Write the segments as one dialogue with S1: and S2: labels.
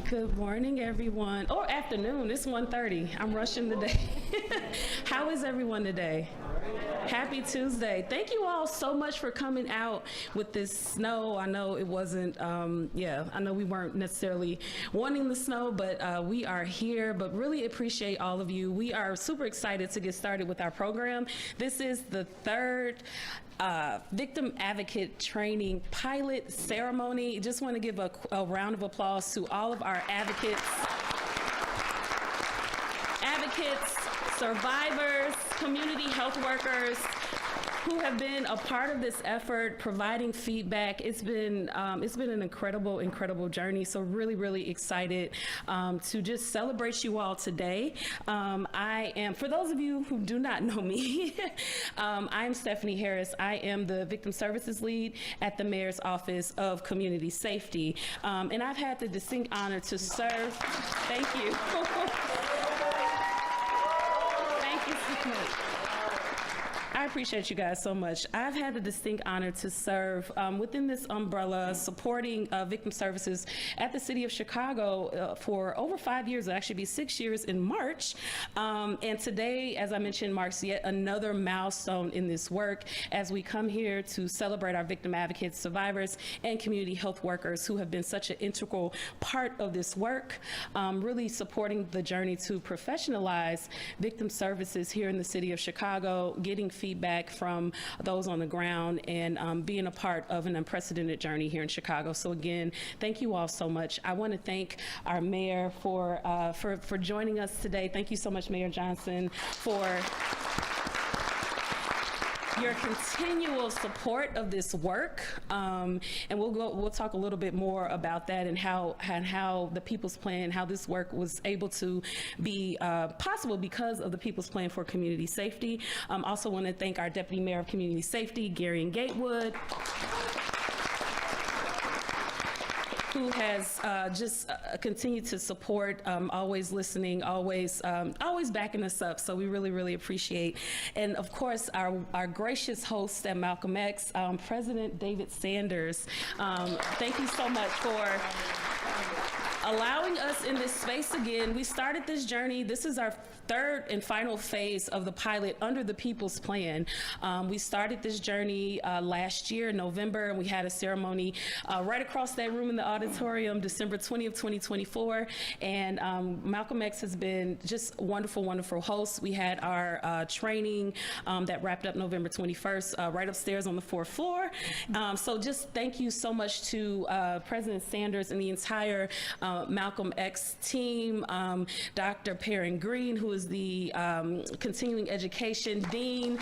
S1: Good morning, everyone. Or afternoon. It's 1:30. I'm rushing today. How is everyone today? Happy Tuesday. Thank you all so much for coming out with this snow. I know it wasn't, I know we weren't necessarily wanting the snow, but we are here. But really appreciate all of you. We are super excited to get started with our program. This is the third Victim Advocate Training Pilot Ceremony. Just want to give a round of applause to all of our advocates, survivors, community health workers who have been a part of this effort, providing feedback. It's been an incredible journey. So really excited to just celebrate you all today. I am, for those of you who do not know me, I'm Stephanie Harris. I am the Victim Services Lead at the Mayor's Office of Community Safety. And I've had the distinct honor to serve, thank you. I appreciate you guys so much. I've had the distinct honor to serve within this umbrella, supporting victim services at the City of Chicago for over 5 years. It'll actually be 6 years in March. And today, as I mentioned, marks yet another milestone in this work as we come here to celebrate our victim advocates, survivors, and community health workers who have been such an integral part of this work, really supporting the journey to professionalize victim services here in the City of Chicago, getting feedback from those on the ground, and being a part of an unprecedented journey here in Chicago. So again, thank you all so much. I want to thank our mayor for joining us today. Thank you so much, Mayor Johnson, for your continual support of this work, and we'll talk a little bit more about that and how the People's Plan, how this work was able to be possible because of the People's Plan for Community Safety. Also want to thank our Deputy Mayor of Community Safety, Gary and Gatewood, who has just continued to support, always listening, always backing us up. So we really appreciate. And of course, our gracious host at Malcolm X, President David Sanders. Thank you so much for allowing us in this space again. We started this journey. This is our third and final phase of the pilot under the People's Plan. We started this journey last year in November, and we had a ceremony right across that room in the auditorium, December 20th, 2024. And Malcolm X has been just wonderful host. We had our training that wrapped up November 21st, right upstairs on the 4th floor. So just thank you so much to President Sanders and the entire Malcolm X team, Dr. Perrin Green, who is the continuing education dean,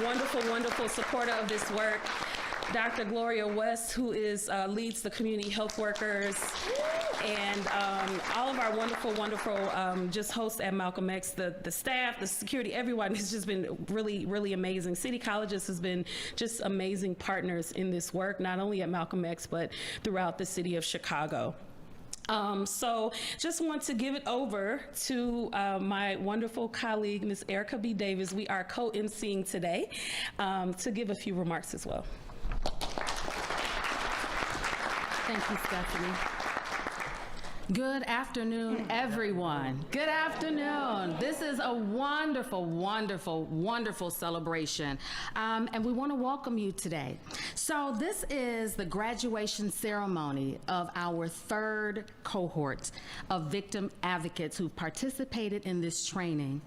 S1: wonderful supporter of this work. Dr. Gloria West, who leads the community health workers, and all of our wonderful just hosts at Malcolm X, the staff, the security, everyone has just been really amazing. City Colleges has been just amazing partners in this work, not only at Malcolm X, but throughout the city of Chicago. So just want to give it over to my wonderful colleague, Ms. Erica B. Davis. We are co-emceeing today to give a few remarks as well.
S2: Thank you, Stephanie. Good afternoon, everyone. Good afternoon. This is a wonderful celebration, and we want to welcome you today. So this is the graduation ceremony of our third cohort of victim advocates who've participated in this training.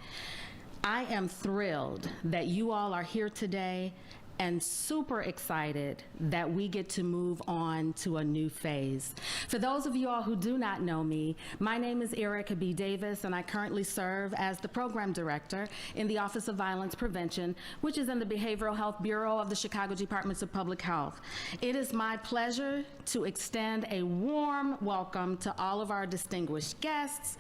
S2: I am thrilled that you all are here today, and super excited that we get to move on to a new phase. For those of you all who do not know me, my name is Erica B. Davis, and I currently serve as the Program Director in the Office of Violence Prevention, which is in the Behavioral Health Bureau of the Chicago Departments of Public Health. It is my pleasure to extend a warm welcome to all of our distinguished guests,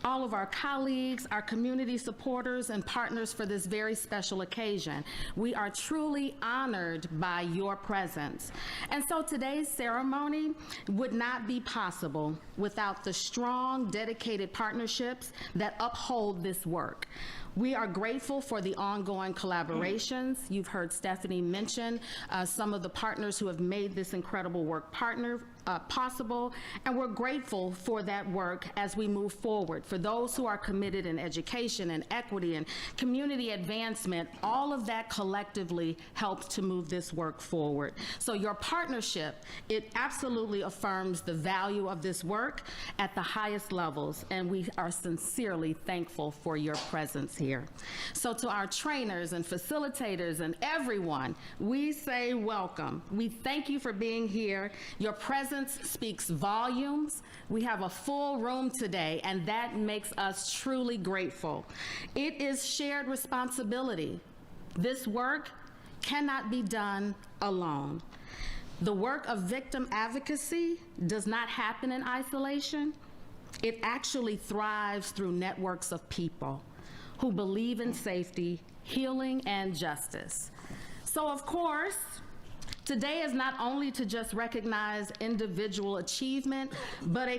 S2: all of our colleagues, our community supporters and partners for this very special occasion. We are truly honored by your presence. And so today's ceremony would not be possible without the strong, dedicated partnerships that uphold this work. We are grateful for the ongoing collaborations. You've heard Stephanie mention some of the partners who have made this incredible work possible, and we're grateful for that work as we move forward. For those who are committed in education and equity and community advancement, all of that collectively helps to move this work forward. So your partnership, it absolutely affirms the value of this work at the highest levels, and we are sincerely thankful for your presence here. So to our trainers and facilitators and everyone, we say welcome. We thank you for being here. Your presence speaks volumes. We have a full room today, and that makes us truly grateful. It is shared responsibility. This work cannot be done alone. The work of victim advocacy does not happen in isolation. It actually thrives through networks of people who believe in safety, healing, and justice. So, of course, today is not only to just recognize individual achievement, but a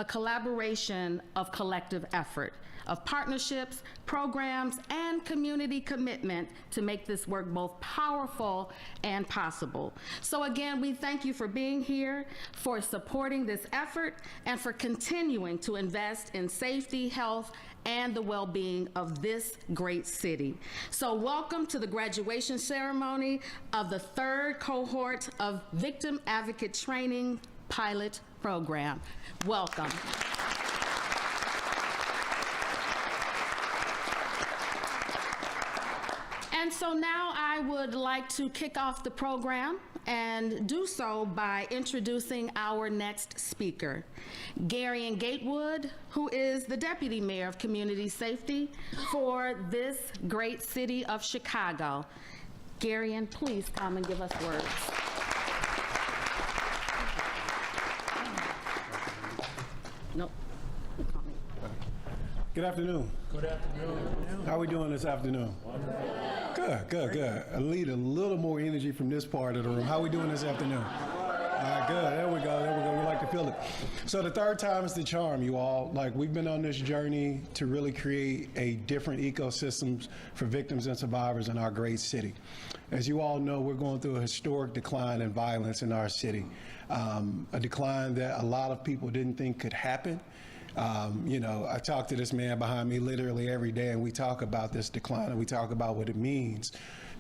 S2: collaboration of collective effort, of partnerships, programs, and community commitment to make this work both powerful and possible. So again, we thank you for being here, for supporting this effort, and for continuing to invest in safety, health, and the well-being of this great city. So welcome to the graduation ceremony of the 3rd cohort of Victim Advocate Training Pilot Program. Welcome. And so now I would like to kick off the program and do so by introducing our next speaker, Garion Gatewood, who is the Deputy Mayor of Community Safety for this great city of Chicago. Garion, please come and give us words. Nope.
S3: Good afternoon.
S4: Good afternoon.
S3: How are we doing this afternoon? Good. I need a little more energy from this part of the room. How are we doing this afternoon? All right, good. There we go. We like to feel it. So the 3rd time is the charm, you all. Like, we've been on this journey to really create a different ecosystems for victims and survivors in our great city. As you all know, we're going through a historic decline in violence in our city, a decline that a lot of people didn't think could happen. You know, I talk to this man behind me literally every day, and we talk about this decline, and we talk about what it means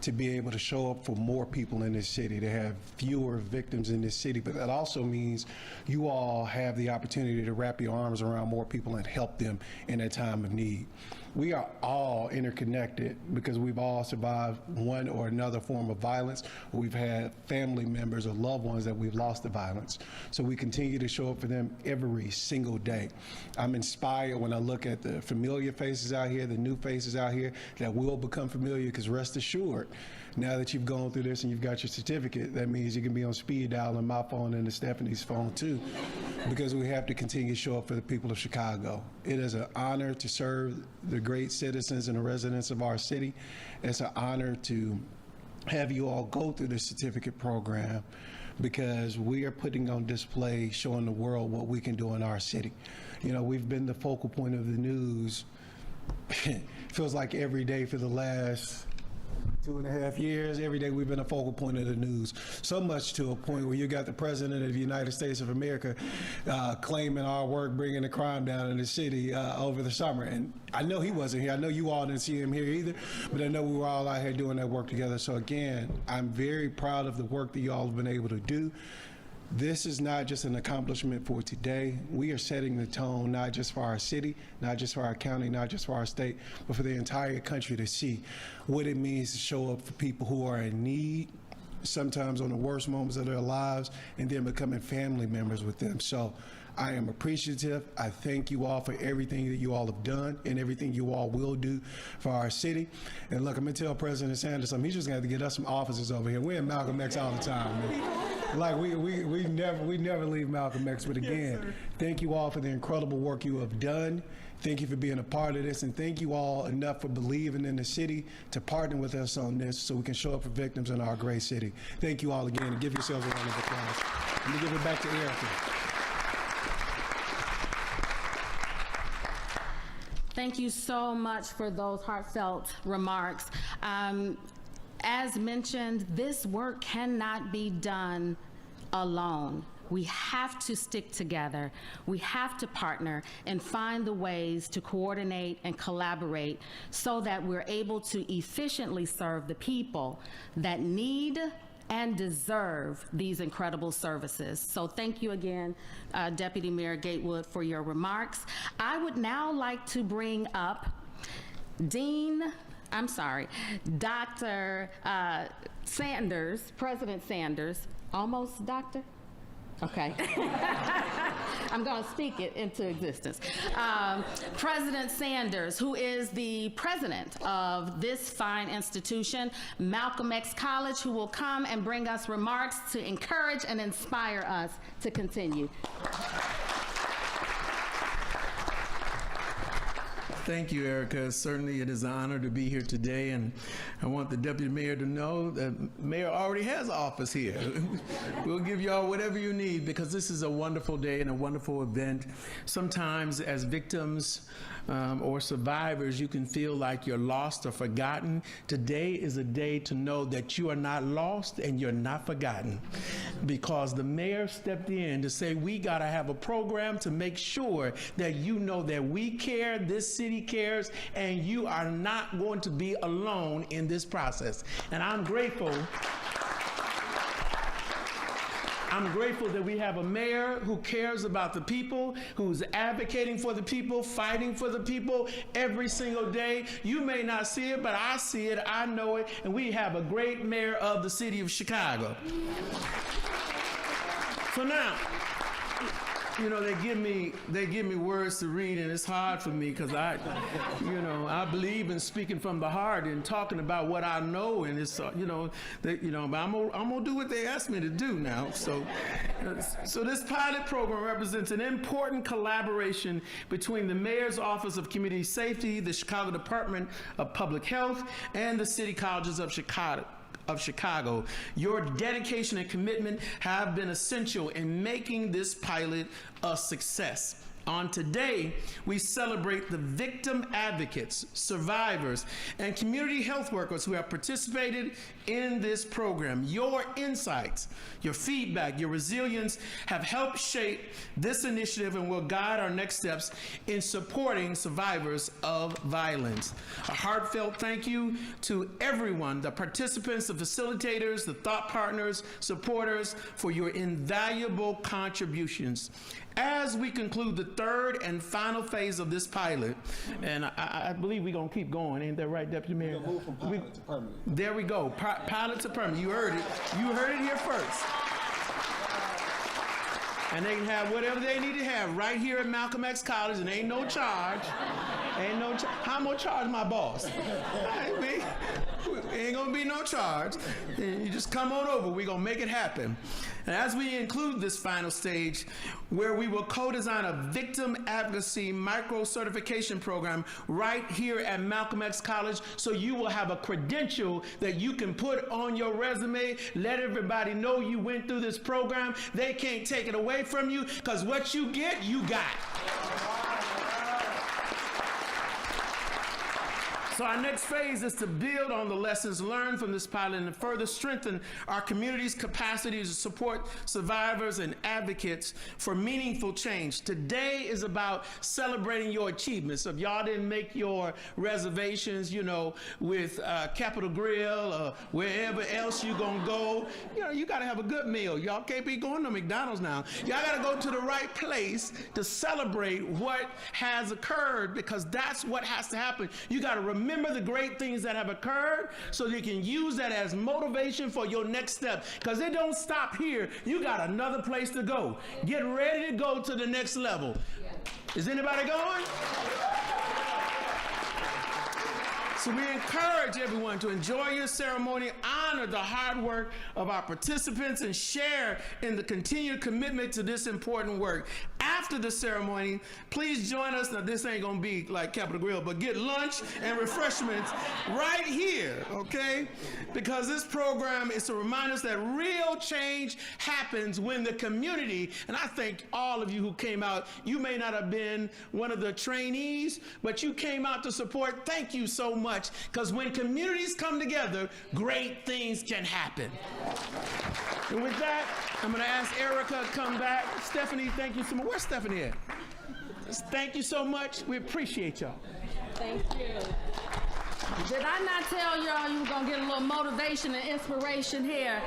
S3: to be able to show up for more people in this city, to have fewer victims in this city. But that also means you all have the opportunity to wrap your arms around more people and help them in their time of need. We are all interconnected because we've all survived one or another form of violence, or we've had family members or loved ones that we've lost to violence. So we continue to show up for them every single day. I'm inspired when I look at the familiar faces out here, the new faces out here that will become familiar, because rest assured, now that you've gone through this and you've got your certificate, that means you can be on speed dial on my phone and Stephanie's phone too, because we have to continue to show up for the people of Chicago. It is an honor to serve the great citizens and the residents of our city. It's an honor to have you all go through the certificate program, because we are putting on display, showing the world what we can do in our city. You know, we've been the focal point of the news, feels like every day for the last 2.5 years. Every day we've been a focal point of the news, so much to a point where you got the President of the United States of America claiming our work bringing the crime down in the city over the summer. And I know he wasn't here. I know you all didn't see him here either, but I know we were all out here doing that work together. So again, I'm very proud of the work that you all have been able to do. This is not just an accomplishment for today. We are setting the tone, not just for our city, not just for our county, not just for our state, but for the entire country to see what it means to show up for people who are in need, sometimes on the worst moments of their lives, and then becoming family members with them. So I am appreciative. I thank you all for everything that you all have done and everything you all will do for our city. And look, I'm gonna tell President Sanders something. He's just gonna have to get us some officers over here. We're in Malcolm X all the time, man. Like we never leave Malcolm X. But again, thank you all for the incredible work you have done. Thank you for being a part of this, and thank you all enough for believing in the city to partner with us on this so we can show up for victims in our great city. Thank you all again, and give yourselves a round of applause. Let me give it back to Erica.
S2: Thank you so much for those heartfelt remarks. As mentioned, this work cannot be done alone. we have to stick together, we have to partner and find the ways to coordinate and collaborate so that we're able to efficiently serve the people that need and deserve these incredible services. So thank you again, Deputy Mayor Gatewood, for your remarks. I would now like to bring up Dr. Sanders, President Sanders, almost doctor? Okay. I'm going to speak it into existence. President Sanders, who is the president of this fine institution, Malcolm X College, who will come and bring us remarks to encourage and inspire us to continue.
S4: Thank you, Erica. Certainly it is an honor to be here today, and I want the Deputy Mayor to know that Mayor already has office here. We'll give y'all whatever you need because this is a wonderful day and a wonderful event. Sometimes as victims or survivors, you can feel like you're lost or forgotten. Today is a day to know that you are not lost and you're not forgotten, because the mayor stepped in to say we got to have a program to make sure that you know that we care, this city cares, and you are not going to be alone in this process. And I'm grateful that we have a mayor who cares about the people, who's advocating for the people, fighting for the people every single day. You may not see it, but I see it, I know it, and we have a great mayor of the city of Chicago. So now, you know, they give me words to read, and it's hard for me because I believe in speaking from the heart and talking about what I know, and it's but I'm gonna do what they asked me to do now. So this pilot program represents an important collaboration between the Mayor's Office of Community Safety, the Chicago Department of Public Health, and the City Colleges of Chicago. Your dedication and commitment have been essential in making this pilot a success. On today, we celebrate the victim advocates, survivors, and community health workers who have participated in this program. Your insights, your feedback, your resilience have helped shape this initiative and will guide our next steps in supporting survivors of violence. A heartfelt thank you to everyone, the participants, the facilitators, the thought partners, supporters, for your invaluable contributions. As we conclude the third and final phase of this pilot, and I believe we're going to keep going, ain't that right, Deputy Mayor?
S3: We'll move from pilot to permanent.
S4: There we go, pilot to permanent. You heard it. You heard it here first. And they can have whatever they need to have right here at Malcolm X College, and ain't no charge. How am I gonna charge my boss? Ain't gonna be no charge. You just come on over, we're gonna make it happen. And as we include this final stage, where we will co-design a victim advocacy micro-certification program right here at Malcolm X College, so you will have a credential that you can put on your resume, let everybody know you went through this program. They can't take it away from you, because what you get, you got. So our next phase is to build on the lessons learned from this pilot and further strengthen our community's capacity to support survivors and advocates for meaningful change. Today is about celebrating your achievements. So if y'all didn't make your reservations, with Capitol Grill or wherever else you gonna go, you gotta have a good meal. Y'all can't be going to McDonald's now. Y'all gotta go to the right place to celebrate what has occurred, because that's what has to happen. You gotta remember the great things that have occurred so you can use that as motivation for your next step, because it don't stop here. You got another place to go. Get ready to go to the next level. Is anybody going? So we encourage everyone to enjoy your ceremony, honor the hard work of our participants, and share in the continued commitment to this important work. After after the ceremony, please join us. Now, this ain't going to be like Capitol Grill, but get lunch and refreshments right here, okay? Because this program is to remind us that real change happens when the community, and I thank all of you who came out. You may not have been one of the trainees, but you came out to support. Thank you so much, because when communities come together, great things can happen. And with that, I'm going to ask Erica to come back. Stephanie, thank you so much. Where's Stephanie at? Thank you so much. We appreciate y'all.
S2: Thank you. Did I not tell y'all you were going to get a little motivation and inspiration here?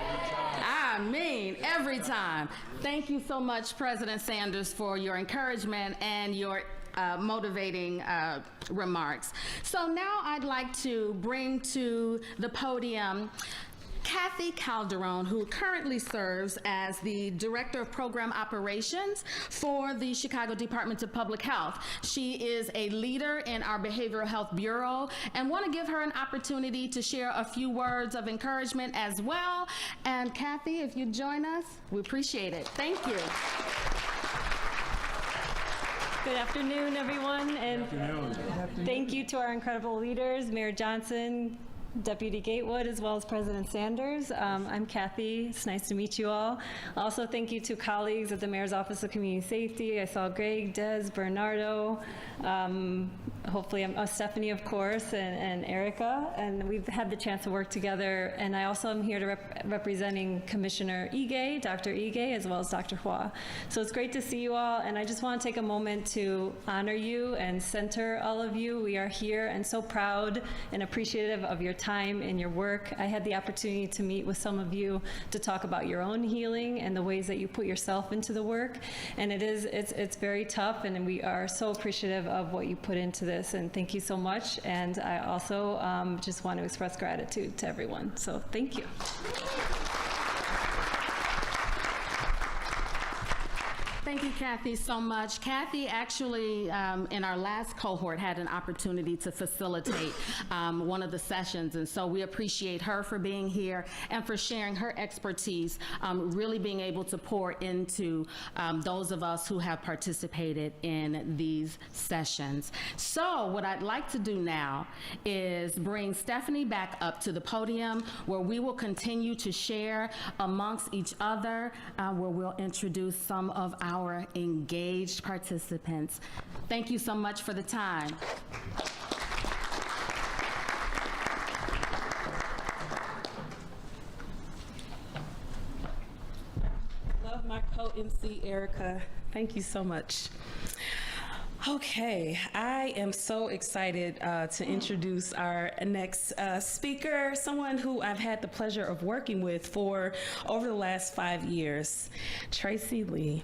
S2: I mean, every time. Thank you so much, President Sanders, for your encouragement and your motivating remarks. So now I'd like to bring to the podium Kathy Calderon, who currently serves as the Director of Program Operations for the Chicago Department of Public Health. She is a leader in our Behavioral Health Bureau, and want to give her an opportunity to share a few words of encouragement as well. And Kathy, if you'd join us, we appreciate it. Thank you.
S5: Good afternoon, everyone, and thank you to our incredible leaders, Mayor Johnson, Deputy Gatewood, as well as President Sanders. I'm Kathy. It's nice to meet you all. Also, thank you to colleagues at the Mayor's Office of Community Safety. I saw Greg, Des, Bernardo, hopefully Stephanie, of course, and Erica. And we've had the chance to work together. And I also am here to representing Commissioner Ige, Dr. Ige, as well as Dr. Hua. So it's great to see you all. And I just want to take a moment to honor you and center all of you. We are here and so proud and appreciative of your time and your work. I had the opportunity to meet with some of you to talk about your own healing and the ways that you put yourself into the work. And it's very tough, and we are so appreciative of what you put into this. And thank you so much. And I also just want to express gratitude to everyone. So thank you.
S2: Thank you, Kathy, so much. Kathy actually, in our last cohort, had an opportunity to facilitate one of the sessions, and so we appreciate her for being here and for sharing her expertise, really being able to pour into those of us who have participated in these sessions. So what I'd like to do now is bring Stephanie back up to the podium, where we will continue to share amongst each other, where we'll introduce some of our engaged participants. Thank you so much for the time.
S1: Love my co-MC, Erica. Thank you so much. Okay, I am so excited to introduce our next speaker, someone who I've had the pleasure of working with for over the last 5 years, Tracy Lee.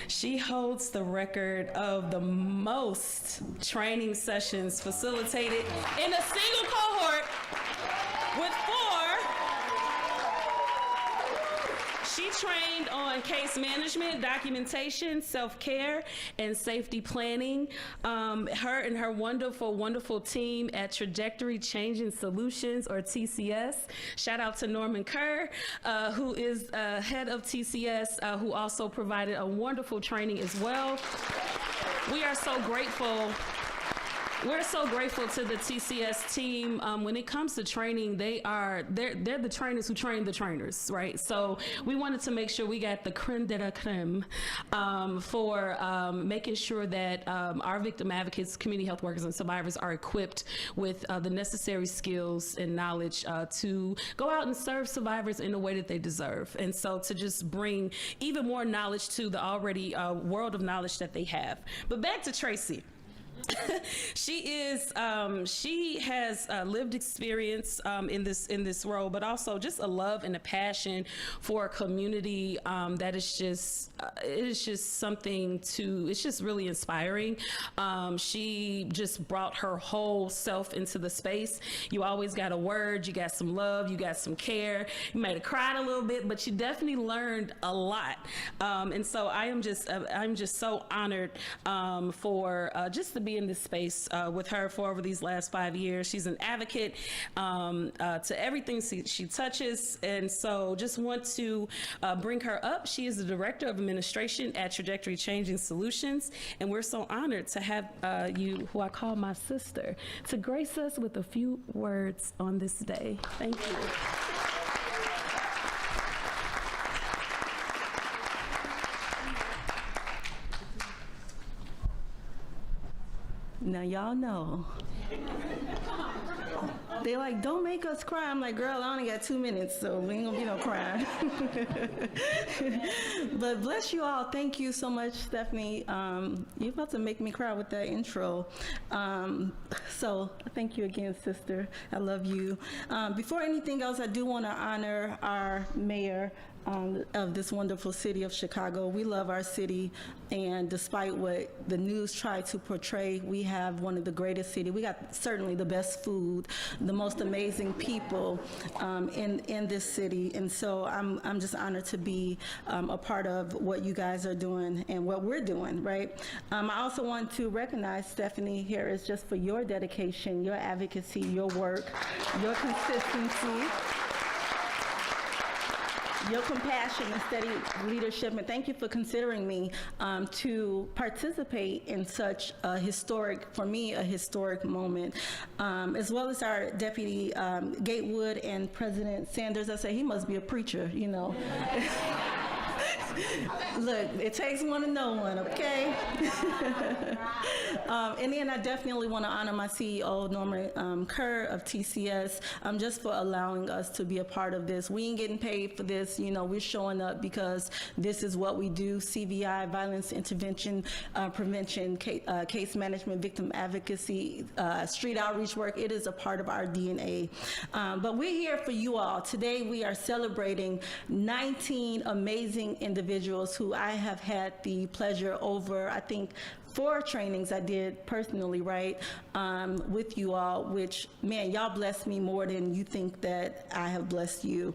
S1: She holds the record of the most training sessions facilitated in a single cohort with 4. She trained on case management, documentation, self-care, and safety planning. Her and her wonderful, wonderful team at Trajectory Changing Solutions, or TCS. Shout out to Norman Kerr, who is head of TCS, who also provided a wonderful training as well. We are so grateful. We're so grateful to the TCS team. When it comes to training, they're the trainers who train the trainers, right? So we wanted to make sure we got the creme de la creme for making sure that our victim advocates, community health workers, and survivors are equipped with the necessary skills and knowledge to go out and serve survivors in the way that they deserve. And so to just bring even more knowledge to the already world of knowledge that they have. But back to Tracy. She has lived experience in this role, but also just a love and a passion for a community that is just it's just really inspiring. She just brought her whole self into the space. You always got a word, you got some love, you got some care. You might have cried a little bit, but you definitely learned a lot. And so I'm just so honored for just to be in this space with her for over these last 5 years. She's an advocate to everything she touches, and so just want to bring her up. She is the Director of Administration at Trajectory Changing Solutions, and we're so honored to have you, who I call my sister, to grace us with a few words on this day. Thank you.
S6: Now y'all know. They like, don't make us cry. I'm like, girl, I only got 2 minutes, so we ain't gonna be no crying. But bless you all. Thank you so much, Stephanie. You're about to make me cry with that intro. So thank you again, sister. I love you. Before anything else, I do want to honor our mayor of this wonderful city of Chicago. We love our city, and despite what the news tried to portray, we have one of the greatest cities. We got certainly the best food, the most amazing people in this city, and so I'm just honored to be a part of what you guys are doing and what we're doing, right? I also want to recognize Stephanie Harris just for your dedication, your advocacy, your work, your consistency, your compassion and steady leadership, and thank you for considering me to participate in such a historic, for me, a historic moment, as well as our Deputy Gatewood and President Sanders. I say he must be a preacher, you know. Look, it takes one to know one, okay? And then I definitely want to honor my CEO, Norma Kerr of TCS, just for allowing us to be a part of this. We ain't getting paid for this, you know, we're showing up because this is what we do. CVI, violence intervention, prevention, case management, victim advocacy, street outreach work, it is a part of our DNA. But we're here for you all. Today we are celebrating 19 amazing individuals who I have had the pleasure over, I think, 4 trainings I did personally, right, with you all, which, man, y'all blessed me more than you think that I have blessed you.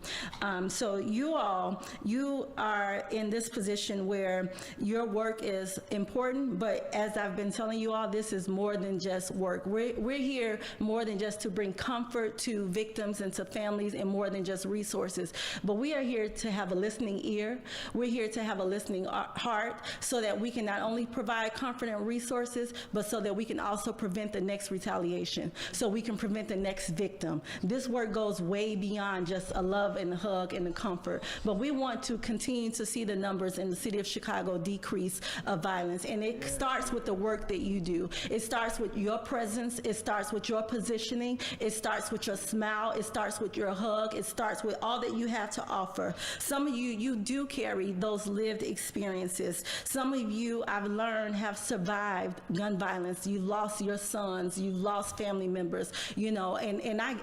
S6: So you all, you are in this position where your work is important, but as I've been telling you all, this is more than just work. We're here more than just to bring comfort to victims and to families and more than just resources, but we are here to have a listening ear. We're here to have a listening heart so that we can not only provide comfort and resources, but so that we can also prevent the next retaliation, so we can prevent the next victim. This work goes way beyond just a love and a hug and a comfort, but we want to continue to see the numbers in the city of Chicago decrease of violence, and it starts with the work that you do. It starts with your presence, it starts with your positioning, it starts with your smile, it starts with your hug, it starts with all that you have to offer. Some of you, you do carry those lived experiences. Some of you, I've learned, have survived gun violence. You've lost your sons, you've lost family members, you know, and I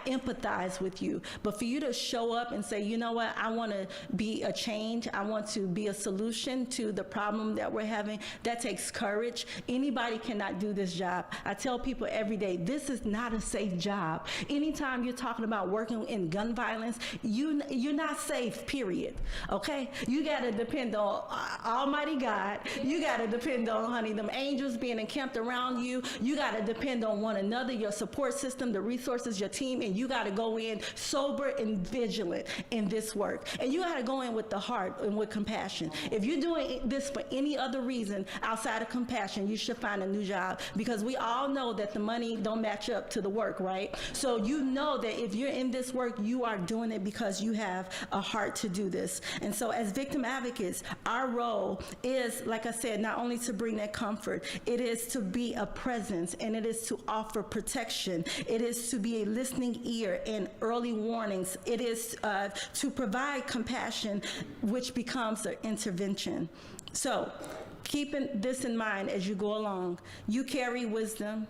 S6: empathize with you. But for you to show up and say, you know what, I want to be a change, I want to be a solution to the problem that we're having, that takes courage. Anybody cannot do this job. I tell people every day, this is not a safe job. Anytime you're talking about working in gun violence, you're not safe, period. Okay? You got to depend on Almighty God. You got to depend on, honey, them angels being encamped around you. You got to depend on one another, your support system, the resources, your team, and you got to go in sober and vigilant in this work. And you got to go in with the heart and with compassion. If you're doing this for any other reason outside of compassion, you should find a new job, because we all know that the money don't match up to the work, right? So you know that if you're in this work, you are doing it because you have a heart to do this. And so as victim advocates, our role is, like I said, not only to bring that comfort, it is to be a presence, and it is to offer protection. It is to be a listening ear and early warnings. It is to provide compassion, which becomes an intervention. So keeping this in mind as you go along, you carry wisdom.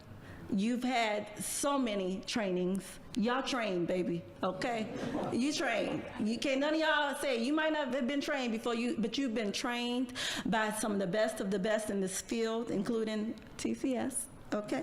S6: You've had so many trainings. Y'all trained, baby, okay? You trained. You can't, none of y'all say, you might not have been trained before but you've been trained by some of the best in this field, including TCS, okay?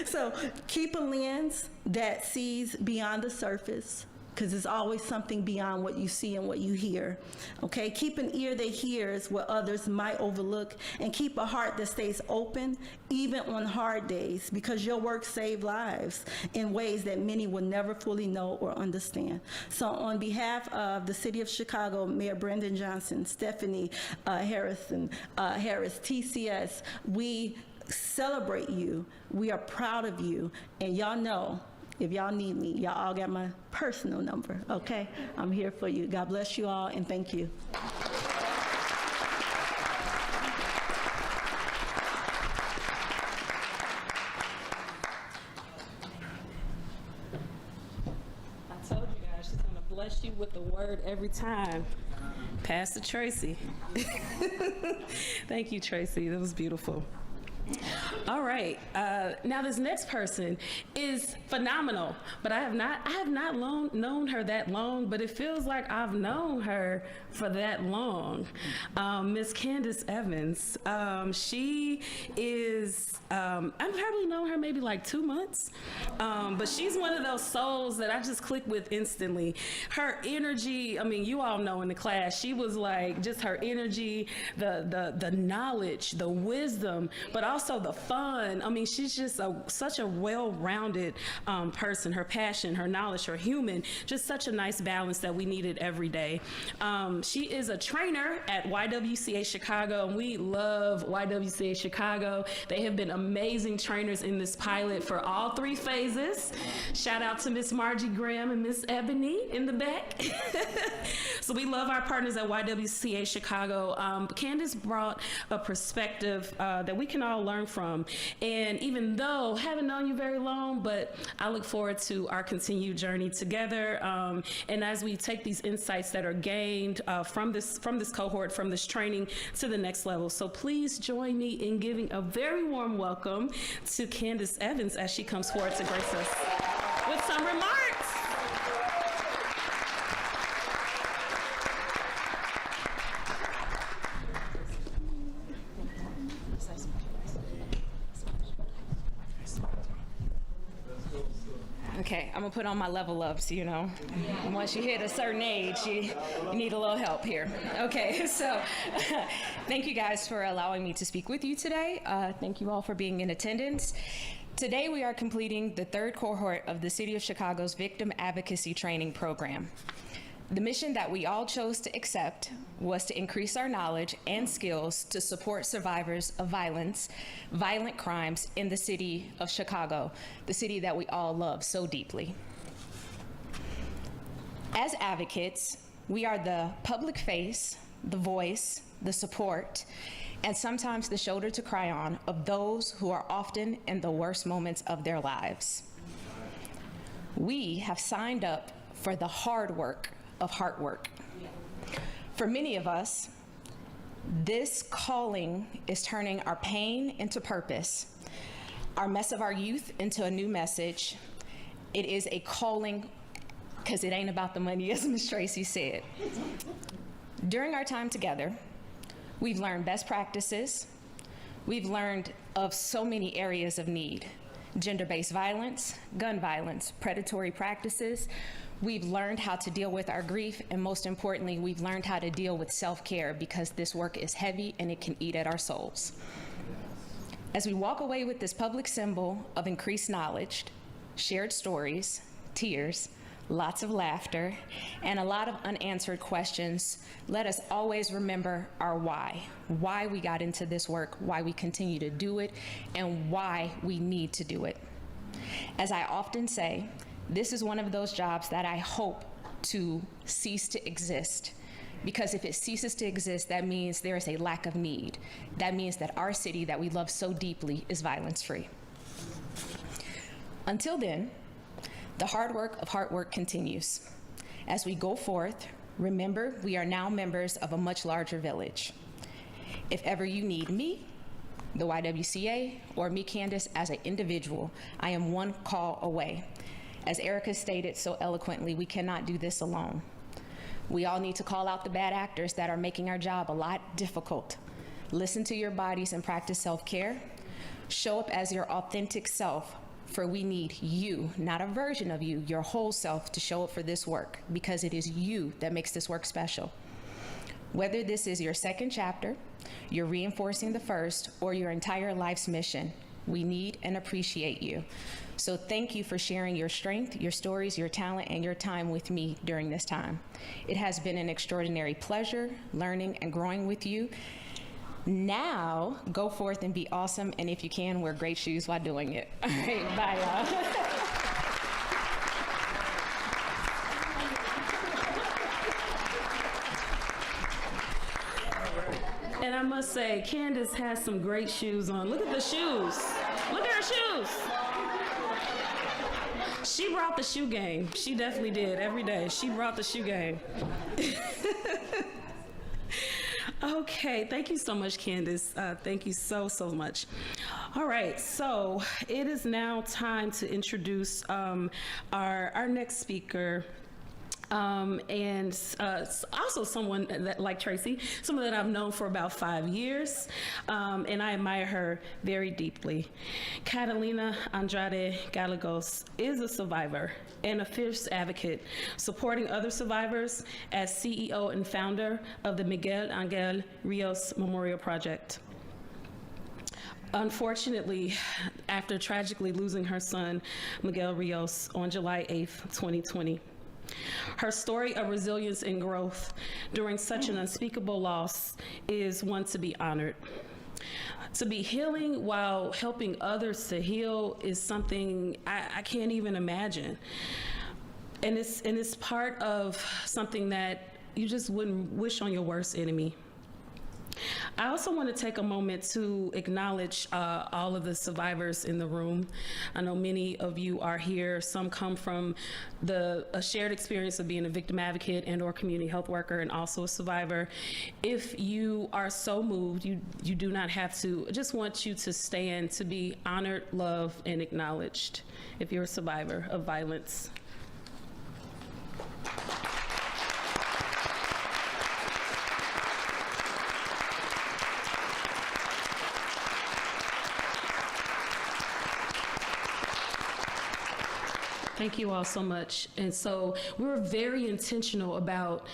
S6: So keep a lens that sees beyond the surface. because there's always something beyond what you see and what you hear. Okay, keep an ear that hears what others might overlook, and keep a heart that stays open even on hard days, because your work saves lives in ways that many will never fully know or understand. So on behalf of the City of Chicago, Mayor Brendan Johnson, Stephanie Harris, TCS, we celebrate you. We are proud of you, and y'all know, if y'all need me, y'all all got my personal number, okay? I'm here for you. God bless you all, and thank you.
S1: I told you guys, she's gonna bless you with the word every time. Pastor Tracy. Thank you, Tracy. That was beautiful. All right. Now this next person is phenomenal, but I have not known her that long, but it feels like I've known her for that long. Miss Candace Evans. She is, I've probably known her maybe like 2 months, but she's one of those souls that I just click with instantly. Her energy, I mean, you all know in the class, she was like just her energy, the knowledge, the wisdom, but also the fun. I mean, she's just such a well-rounded person. Her passion, her knowledge, her human, just such a nice balance that we needed every day. She is a trainer at YWCA Chicago, and we love YWCA Chicago. They have been amazing trainers in this pilot for all 3 phases. Shout out to Miss Margie Graham and Miss Ebony in the back. So we love our partners at YWCA Chicago. Candace brought a perspective that we can all learn from. And even though I haven't known you very long, but I look forward to our continued journey together. And as we take these insights that are gained from this cohort, from this training to the next level. So please join me in giving a very warm welcome to Candace Evans as she comes forward to grace us with some remarks.
S7: Okay, I'm gonna put on my level ups, you know. Once you hit a certain age, you need a little help here. Okay, so thank you guys for allowing me to speak with you today. Thank you all for being in attendance. Today we are completing the 3rd cohort of the City of Chicago's Victim Advocacy Training Program. The mission that we all chose to accept was to increase our knowledge and skills to support survivors of violent crimes in the city of Chicago, the city that we all love so deeply. As advocates, we are the public face, the voice, the support, and sometimes the shoulder to cry on of those who are often in the worst moments of their lives. We have signed up for the hard work of heart work. For many of us, this calling is turning our pain into purpose, our mess of our youth into a new message. It is a calling because it ain't about the money, as Ms. Tracy said. During our time together, we've learned best practices. We've learned of so many areas of need: gender-based violence, gun violence, predatory practices. We've learned how to deal with our grief, and most importantly, we've learned how to deal with self-care, because this work is heavy and it can eat at our souls. As we walk away with this public symbol of increased knowledge, shared stories, tears, lots of laughter, and a lot of unanswered questions, let us always remember our why we got into this work, why we continue to do it, and why we need to do it. As I often say, this is one of those jobs that I hope to cease to exist, because if it ceases to exist, that means there is a lack of need. That means that our city that we love so deeply is violence-free. Until then, the hard work of heart work continues. As we go forth, remember we are now members of a much larger village. If ever you need me, the YWCA, or me, Candace, as an individual, I am one call away. As Erica stated so eloquently, we cannot do this alone. We all need to call out the bad actors that are making our job a lot difficult. Listen to your bodies and practice self-care. Show up as your authentic self for we need you, not a version of you, your whole self to show up for this work, because it is you that makes this work special. Whether this is your second chapter, you're reinforcing the first, or your entire life's mission, we need and appreciate you. So thank you for sharing your strength, your stories, your talent, and your time with me during this time. It has been an extraordinary pleasure learning and growing with you. Now, go forth and be awesome, and if you can, wear great shoes while doing it. All right, bye, y'all.
S1: And I must say, Candace has some great shoes on. Look at the shoes. Look at her shoes. She brought the shoe game. She definitely did every day. She brought the shoe game. Okay, thank you so much, Candace. Thank you so much. All right, so it is now time to introduce our next speaker. And also someone that, like Tracy, someone that I've known for about 5 years, and I admire her very deeply. Catalina Andrade Gallegos is a survivor and a fierce advocate, supporting other survivors as CEO and founder of the Miguel Angel Rios Memorial Project. Unfortunately, after tragically losing her son, Miguel Rios, on July 8th, 2020, her story of resilience and growth during such an unspeakable loss is one to be honored. To be healing while helping others to heal is something I can't even imagine. And it's part of something that you just wouldn't wish on your worst enemy. I also want to take a moment to acknowledge all of the survivors in the room. I know many of you are here. Some come from a shared experience of being a victim advocate and or community health worker and also a survivor. If you are so moved, you do not have to. I just want you to stand to be honored, loved, and acknowledged if you're a survivor of violence. Thank you all so much. And so we were very intentional about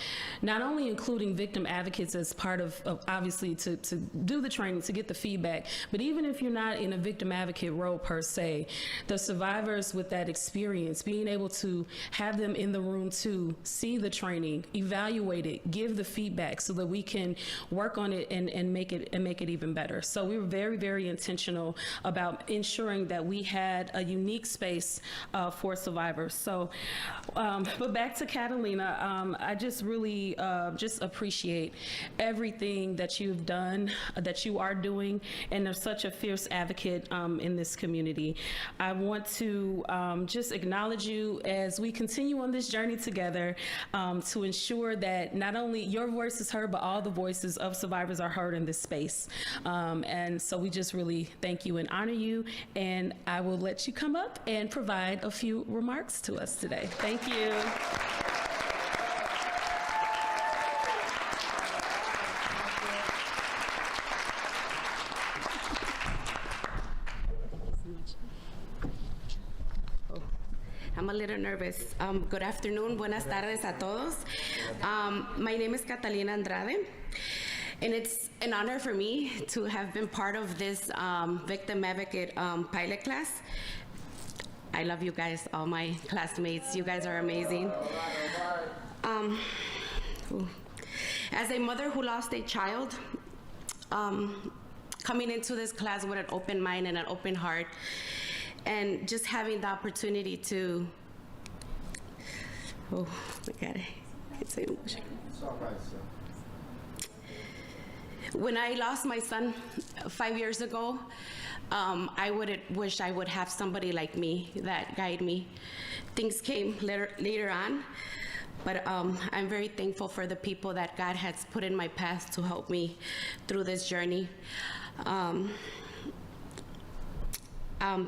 S1: not only including victim advocates as part of obviously to do the training, to get the feedback, but even if you're not in a victim advocate role per se, the survivors with that experience, being able to have them in the room to see the training, evaluate it, give the feedback so that we can work on it and make it even better. So we were very, very intentional about ensuring that we had a unique space for survivors. So, but back to Catalina, I just really just appreciate everything that you've done, that you are doing, and are such a fierce advocate in this community. I want to just acknowledge you as we continue on this journey together to ensure that not only your voice is heard, but all the voices of survivors are heard in this space. And so we just really thank you and honor you, and I will let you come up and provide a few remarks to us today. Thank you.
S8: I'm a little nervous. Good afternoon, buenas tardes a todos. My name is Catalina Andrade, and it's an honor for me to have been part of this victim advocate pilot class. I love you guys, all my classmates. You guys are amazing. As a mother who lost a child, coming into this class with an open mind and an open heart, and just having the opportunity to, oh my God, I can't say emotion.
S9: It's all right, sir.
S8: When I lost my son 5 years ago, I would wish I would have somebody like me that guide me. Things came later on, but I'm very thankful for the people that God has put in my path to help me through this journey.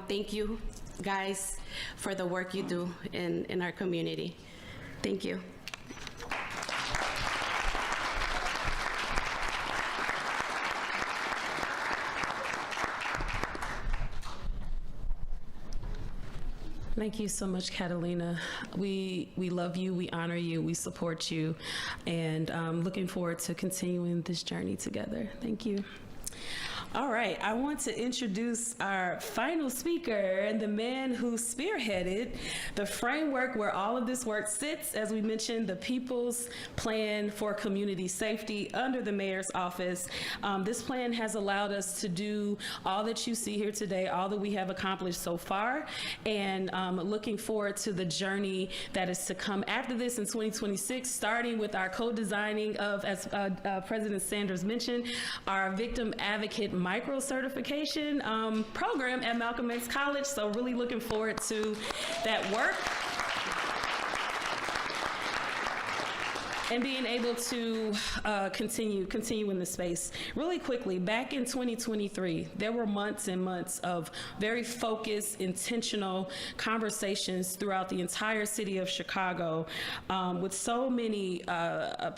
S8: Thank you, guys, for the work you do in our community. Thank you.
S1: Thank you so much, Catalina. We love you, we honor you, we support you, and looking forward to continuing this journey together. Thank you. All right, I want to introduce our final speaker and the man who spearheaded the framework where all of this work sits, as we mentioned, the People's Plan for Community Safety under the Mayor's Office. This plan has allowed us to do all that you see here today, all that we have accomplished so far, and looking forward to the journey that is to come after this in 2026, starting with our co-designing of, as President Sanders mentioned, our Victim Advocate Micro Certification program at Malcolm X College. So really looking forward to that work and being able to continue in the space. Really quickly, back in 2023, there were months and months of very focused, intentional conversations throughout the entire city of Chicago with so many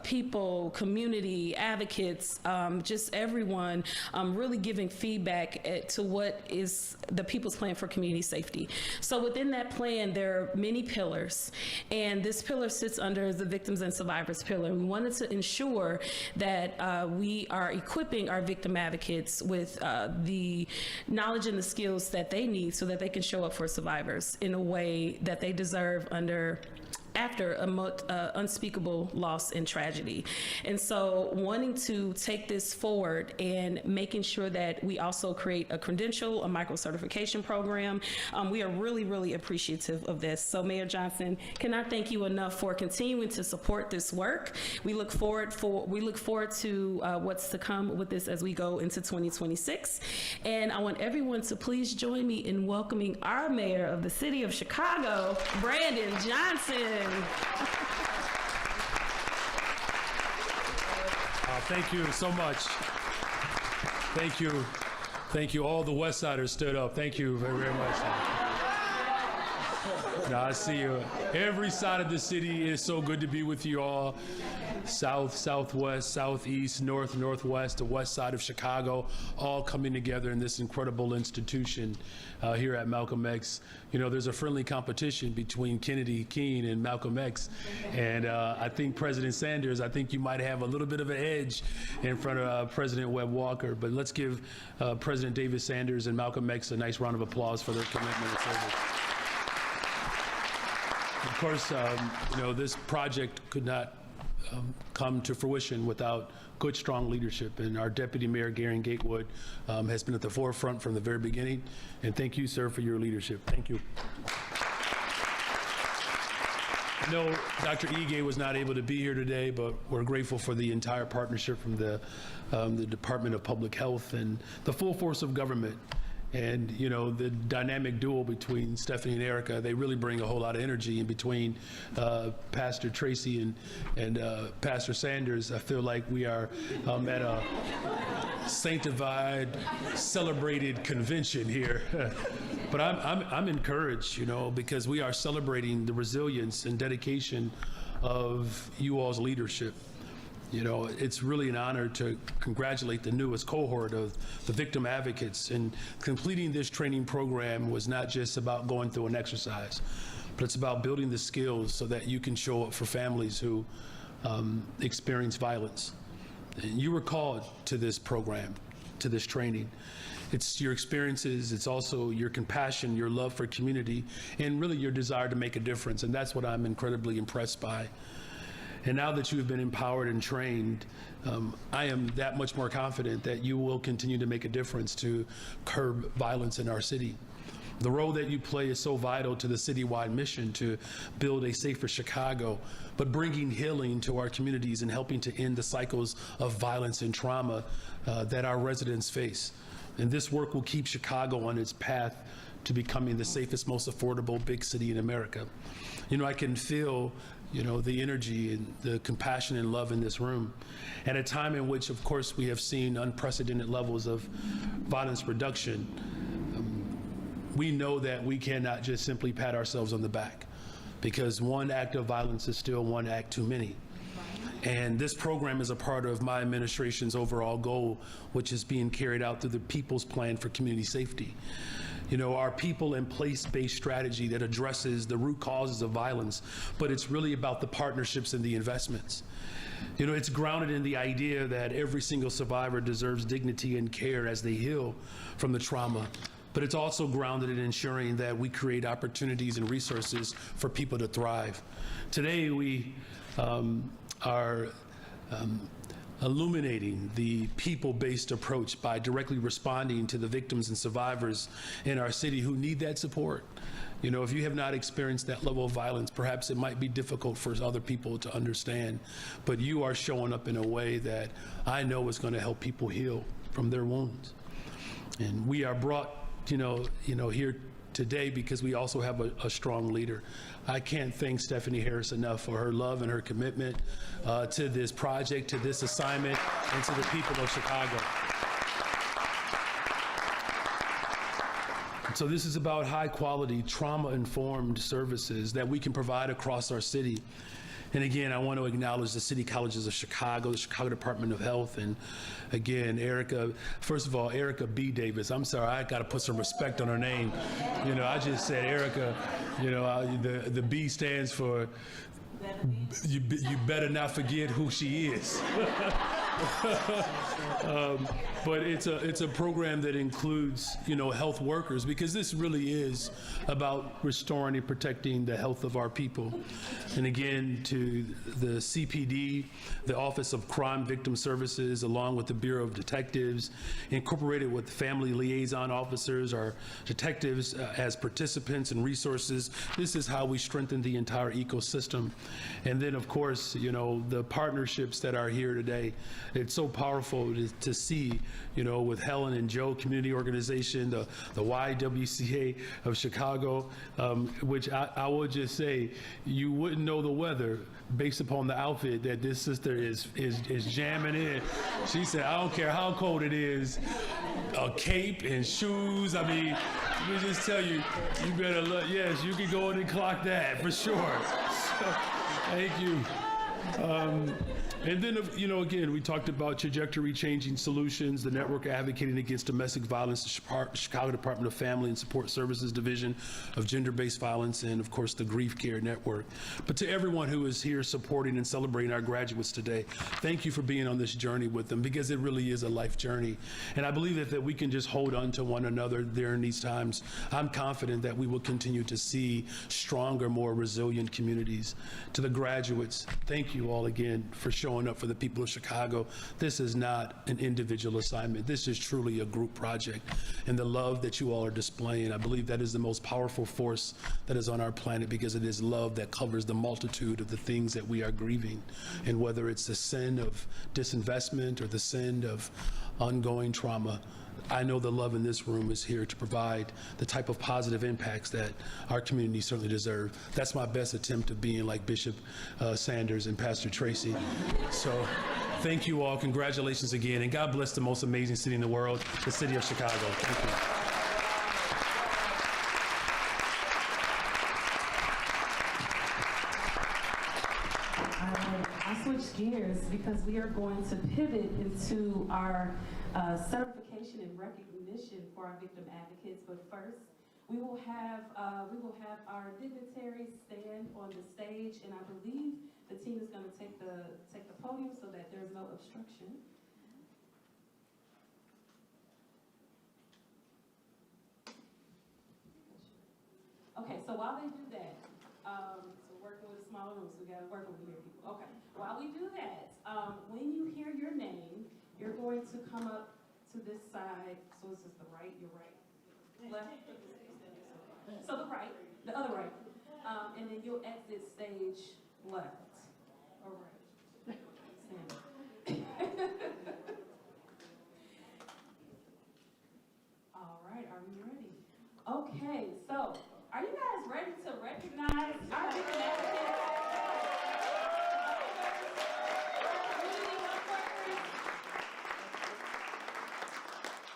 S1: people, community advocates, just everyone really giving feedback to what is the People's Plan for Community Safety. So within that plan, there are many pillars, and this pillar sits under the Victims and Survivors pillar. We wanted to ensure that we are equipping our victim advocates with the knowledge and the skills that they need so that they can show up for survivors in a way that they deserve after unspeakable loss and tragedy. And so wanting to take this forward and making sure that we also create a credential, a micro-certification program, we are really, really appreciative of this. So Mayor Johnson, cannot thank you enough for continuing to support this work. We look forward to what's to come with this as we go into 2026. And I want everyone to please join me in welcoming our mayor of the city of Chicago, Brandon Johnson.
S10: Thank you so much. Thank you. Thank you. All the West Siders stood up. Thank you very, very much. Now, I see you. Every side of the city is so good to be with you all. South, Southwest, Southeast, North, Northwest, the West Side of Chicago, all coming together in this incredible institution here at Malcolm X. You know, there's a friendly competition between Kennedy, King, and Malcolm X. And I think President Sanders, I think you might have a little bit of an edge in front of President Webb Walker. But let's give President David Sanders and Malcolm X a nice round of applause for their commitment and service. Of course, you know, this project could not come to fruition without good, strong leadership. And our Deputy Mayor, Garen Gatewood, has been at the forefront from the very beginning. And thank you, sir, for your leadership. Thank you. I know Dr. Ige was not able to be here today, but we're grateful for the entire partnership from the Department of Public Health and the full force of government. And, you know, the dynamic duo between Stephanie and Erica, they really bring a whole lot of energy. In between Pastor Tracy and Pastor Sanders, I feel like we are at a sanctified, celebrated convention here. But I'm encouraged, you know, because we are celebrating the resilience and dedication of you all's leadership. You know, it's really an honor to congratulate the newest cohort of the victim advocates. And completing this training program was not just about going through an exercise, but it's about building the skills so that you can show up for families who experience violence. And you were called to this program, to this training. It's your experiences, it's also your compassion, your love for community, and really your desire to make a difference. And that's what I'm incredibly impressed by. And now that you have been empowered and trained, I am that much more confident that you will continue to make a difference to curb violence in our city. The role that you play is so vital to the citywide mission to build a safer Chicago, but bringing healing to our communities and helping to end the cycles of violence and trauma that our residents face. And this work will keep Chicago on its path to becoming the safest, most affordable big city in America. You know, I can feel, you know, the energy and the compassion and love in this room at a time in which, of course, we have seen unprecedented levels of violence reduction. We know that we cannot just simply pat ourselves on the back, because one act of violence is still one act too many. And this program is a part of my administration's overall goal, which is being carried out through the People's Plan for Community Safety. our people and place-based strategy that addresses the root causes of violence, but it's really about the partnerships and the investments. It's grounded in the idea that every single survivor deserves dignity and care as they heal from the trauma, but it's also grounded in ensuring that we create opportunities and resources for people to thrive. Today, we are illuminating the people-based approach by directly responding to the victims and survivors in our city who need that support. If you have not experienced that level of violence, perhaps it might be difficult for other people to understand, but you are showing up in a way that I know is going to help people heal from their wounds. And we are brought, here today because we also have a strong leader. I can't thank Stephanie Harris enough for her love and her commitment to this project, to this assignment, and to the people of Chicago. So this is about high-quality, trauma-informed services that we can provide across our city. And again, I want to acknowledge the City Colleges of Chicago, the Chicago Department of Health, and again, first of all, Erica B. Davis. I'm sorry, I got to put some respect on her name. I just said Erica, the B stands for you better not forget who she is. But it's a program that includes, health workers, because this really is about restoring and protecting the health of our people. And again, to the CPD, the Office of Crime Victim Services, along with the Bureau of Detectives, incorporated with family liaison officers or detectives as participants and resources. This is how we strengthen the entire ecosystem. And then, of course, the partnerships that are here today. It's so powerful to see, with Helen and Joe Community Organization, the YWCA of Chicago, which I will just say, you wouldn't know the weather based upon the outfit that this sister is jamming in. She said, I don't care how cold it is, a cape and shoes. I mean, let me just tell you, you better look. Yes, you can go in and clock that for sure. So, thank you. And then, again, we talked about trajectory changing solutions, the network advocating against domestic violence, the Chicago Department of Family and Support Services Division of Gender-Based Violence, and of course the Grief Care Network. But to everyone who is here supporting and celebrating our graduates today, thank you for being on this journey with them, because it really is a life journey. And I believe that we can just hold on to one another during these times. I'm confident that we will continue to see stronger, more resilient communities. To the graduates, thank you all again for showing up for the people of Chicago. This is not an individual assignment. This is truly a group project. And the love that you all are displaying, I believe that is the most powerful force that is on our planet, because it is love that covers the multitude of the things that we are grieving. And whether it's the sin of disinvestment or the sin of ongoing trauma, I know the love in this room is here to provide the type of positive impacts that our community certainly deserve. That's my best attempt of being like Bishop Sanders and Pastor Tracy. So thank you all. Congratulations again. And God bless the most amazing city in the world, the city of Chicago. Thank you.
S1: I'll switch gears because we are going to pivot into our certification and recognition for our victim advocates. But first, we will have our dignitaries stand on the stage, and I believe the team is going to take the podium so that there's no obstruction. Okay, so while they do that, so working with a smaller room, so we got to work over here, people. Okay, while we do that, when you hear your name, you're going to come up to this side. So this is the right, your right, left. So the right, the other right, and then you'll exit stage left or right. Stand. All right, are we ready? Okay, so are you guys ready to recognize our victim advocates?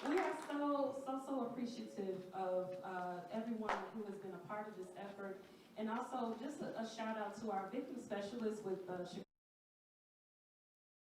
S1: We are so appreciative of everyone who has been a part of this effort, and also just a shout out to our victim specialists with